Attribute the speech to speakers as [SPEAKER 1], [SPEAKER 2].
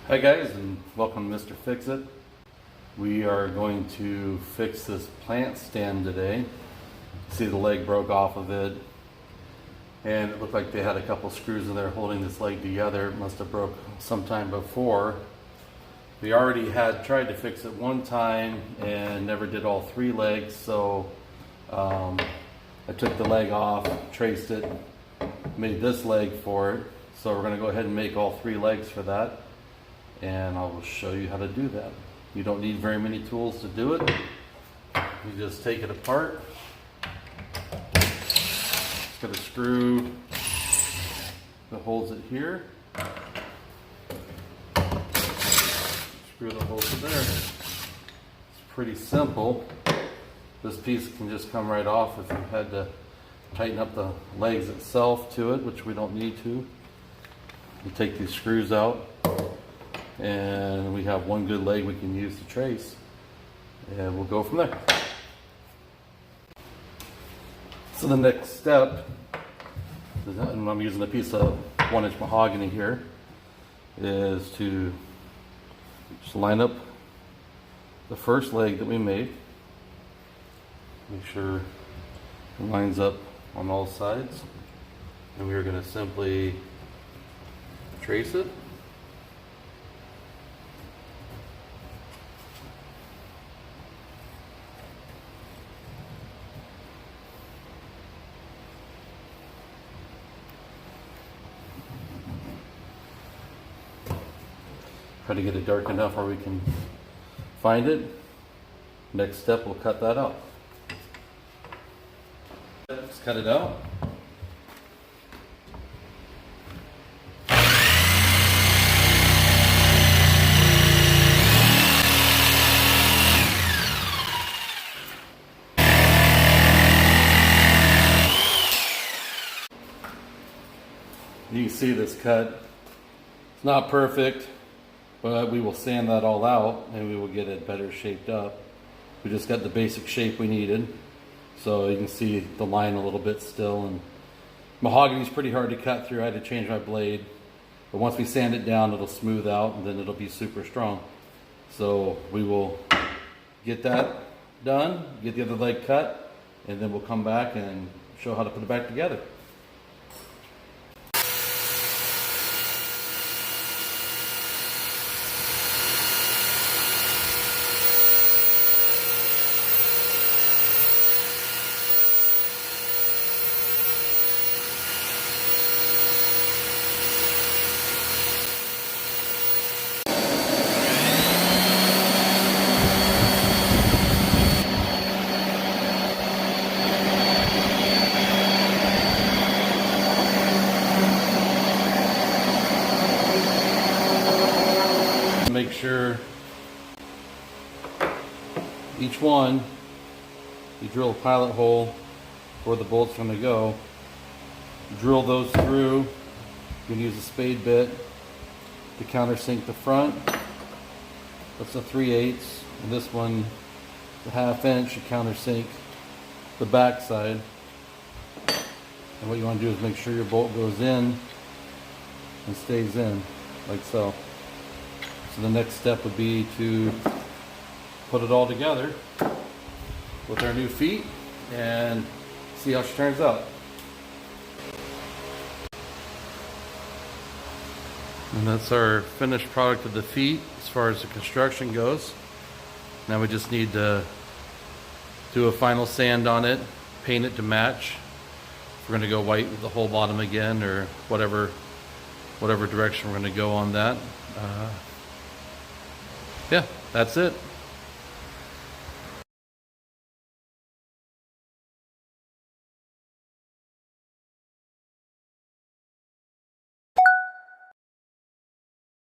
[SPEAKER 1] Hi guys, and welcome to Mr. Fix-It. We are going to fix this plant stand today. See, the leg broke off of it, and it looked like they had a couple screws in there holding this leg together. It must have broke sometime before. We already had tried to fix it one time and never did all three legs, so I took the leg off, traced it, made this leg for it. So we're going to go ahead and make all three legs for that, and I will show you how to do that. You don't need very many tools to do it. You just take it apart. It's got a screw that holds it here. Screw that holds it there. It's pretty simple. This piece can just come right off if you had to tighten up the legs itself to it, which we don't need to. You take these screws out, and we have one good leg we can use to trace, and we'll go from there. So the next step, and I'm using a piece of 1-inch mahogany here, is to just line up the first leg that we made. Make sure it lines up on all sides, and we're going to simply trace it. Try to get it dark enough where we can find it. Next step, we'll cut that out. Let's cut it out. You can see this cut. It's not perfect, but we will sand that all out and we will get it better shaped up. We just got the basic shape we needed. So you can see the line a little bit still, and mahogany is pretty hard to cut through. I had to change my blade, but once we sand it down, it'll smooth out and then it'll be super strong. So we will get that done, get the other leg cut, and then we'll come back and show how to put it back together. Make sure each one, you drill a pilot hole where the bolt's going to go. Drill those through. You can use a spade bit to countersink the front. That's a 3/8, and this one, the 1/2 inch, to countersink the back side. And what you want to do is make sure your bolt goes in and stays in, like so. So the next step would be to put it all together with our new feet and see how she turns out. And that's our finished product of the feet as far as the construction goes. Now we just need to do a final sand on it, paint it to match. We're going to go white with the whole bottom again, or whatever direction we're going to go on that. Yeah, that's it.